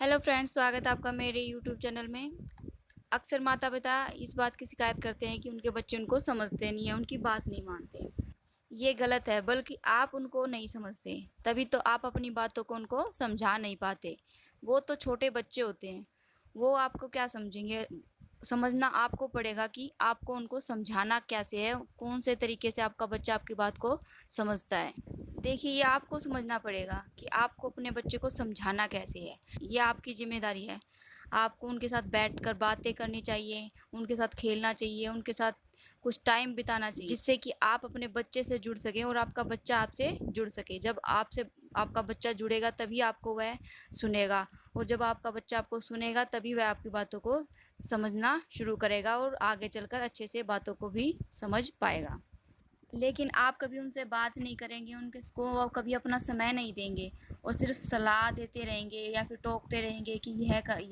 Hello friends, स्वागत है आपका मेरे यूट्यूब चैनल में। अक्सर माता-पिता इस बात की शिकायत करते हैं कि उनके बच्चे उनको समझते नहीं हैं, उनकी बात नहीं मानते। ये गलत है, बल्कि आप उनको नहीं समझते, तभी तो आप अपनी बातों को उनको समझा नहीं पाते। वो तो छोटे बच्चे होते हैं, वो आपको क्या समझेंगे? समझना आपको पड़ेगा कि आपको उनको समझाना कैसे है, कौन से तरीके से आपका बच्चा आपकी बात को समझता है। देखिए, ये आपको समझना पड़ेगा कि आपको अपने बच्चे को समझाना कैसे है। ये आपकी ज़िम्मेदारी है। आपको उनके साथ बैठकर बातें करनी चाहिए, उनके साथ खेलना चाहिए, उनके साथ कुछ टाइम बिताना चाहिए, जिससे कि आप अपने बच्चे से जुड़ सकें और आपका बच्चा आपसे जुड़ सके। जब आपसे आपका बच्चा जुड़ेगा तभी आपको वह सुनेगा, और जब आपका बच्चा आपको सुनेगा तभी वह आपकी बातों को समझना शुरू करेगा और आगे चलकर अच्छे से बातों को भी समझ पाएगा। लेकिन आप कभी उनसे बात नहीं करेंगे, उनके को कभी अपना समय नहीं देंगे और सिर्फ सलाह देते रहेंगे या फिर टोकते रहेंगे कि यह कर,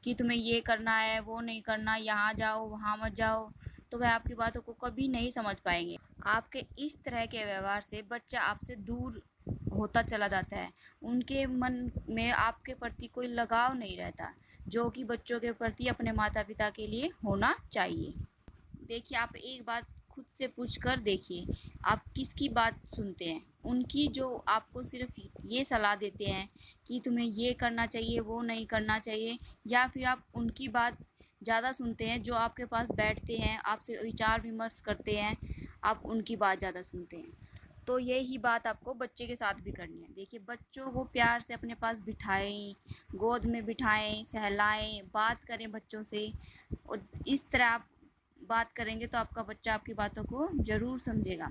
कि तुम्हें ये करना है, वो नहीं करना, यहाँ जाओ वहाँ मत जाओ, तो वह आपकी बातों को कभी नहीं समझ पाएंगे। आपके इस तरह के व्यवहार से बच्चा आपसे दूर होता चला जाता है। उनके मन में आपके प्रति कोई लगाव नहीं रहता, जो कि बच्चों के प्रति अपने माता पिता के लिए होना चाहिए। देखिए, आप एक बात खुद से पूछ कर देखिए, आप किसकी बात सुनते हैं? उनकी, जो आपको सिर्फ ये सलाह देते हैं कि तुम्हें ये करना चाहिए, वो नहीं करना चाहिए, या फिर आप उनकी बात ज़्यादा सुनते हैं, जो आपके पास बैठते हैं, आपसे विचार विमर्श करते हैं, आप उनकी बात ज़्यादा सुनते हैं। तो यही बात आपको बच्चे के साथ भी करनी है। देखिए, बच्चों को प्यार से अपने पास बिठाएँ, गोद में बिठाएँ, सहलाएँ, बात करें बच्चों से, और इस तरह आप बात करेंगे तो आपका बच्चा आपकी बातों को ज़रूर समझेगा।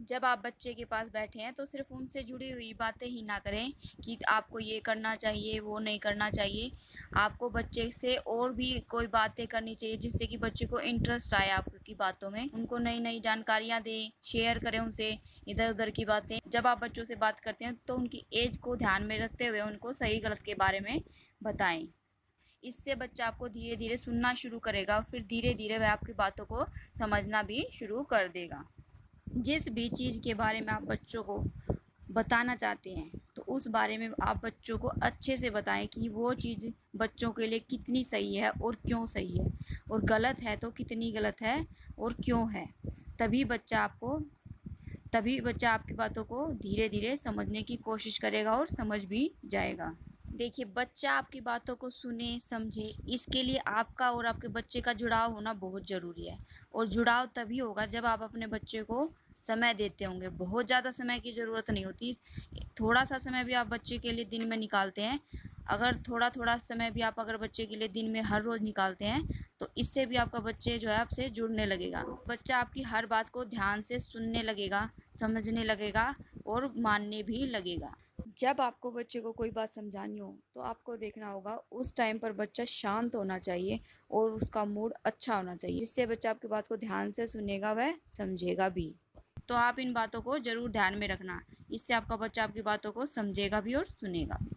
जब आप बच्चे के पास बैठे हैं तो सिर्फ़ उनसे जुड़ी हुई बातें ही ना करें कि आपको ये करना चाहिए, वो नहीं करना चाहिए। आपको बच्चे से और भी कोई बातें करनी चाहिए, जिससे कि बच्चे को इंटरेस्ट आए आपकी बातों में। उनको नई-नई जानकारियाँ दें, शेयर करें उनसे इधर-उधर की बातें। जब आप बच्चों से बात करते हैं तो उनकी एज को ध्यान में रखते हुए उनको सही-गलत के बारे में बताएँ। इससे बच्चा आपको धीरे-धीरे सुनना शुरू करेगा और फिर धीरे-धीरे वह आपकी बातों को समझना भी शुरू कर देगा। जिस भी चीज़ के बारे में आप बच्चों को बताना चाहते हैं, तो उस बारे में आप बच्चों को अच्छे से बताएँ कि वो चीज़ बच्चों के लिए कितनी सही है और क्यों सही है, और गलत है तो कितनी गलत है और क्यों है। तभी बच्चा आपको तभी बच्चा आपकी बातों को धीरे-धीरे समझने की कोशिश करेगा और समझ भी जाएगा। देखिए, बच्चा आपकी बातों को सुने, समझे, इसके लिए आपका और आपके बच्चे का जुड़ाव होना बहुत ज़रूरी है, और जुड़ाव तभी होगा जब आप अपने बच्चे को समय देते होंगे। बहुत ज़्यादा समय की ज़रूरत नहीं होती, थोड़ा-सा समय भी आप बच्चे के लिए दिन में निकालते हैं, अगर थोड़ा-थोड़ा समय भी आप अगर बच्चे के लिए दिन में हर रोज़ निकालते हैं, तो इससे भी आपका बच्चे जो है आपसे जुड़ने लगेगा। बच्चा आपकी हर बात को ध्यान से सुनने लगेगा, समझने लगेगा और मानने भी लगेगा। जब आपको बच्चे को कोई बात समझानी हो तो आपको देखना होगा उस टाइम पर बच्चा शांत होना चाहिए और उसका मूड अच्छा होना चाहिए, जिससे बच्चा आपकी बात को ध्यान से सुनेगा, वह समझेगा भी। तो आप इन बातों को ज़रूर ध्यान में रखना, इससे आपका बच्चा आपकी बातों को समझेगा भी और सुनेगा भी।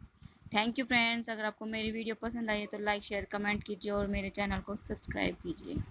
थैंक यू फ्रेंड्स, अगर आपको मेरी वीडियो पसंद आई है तो लाइक शेयर कमेंट कीजिए और मेरे चैनल को सब्सक्राइब कीजिए।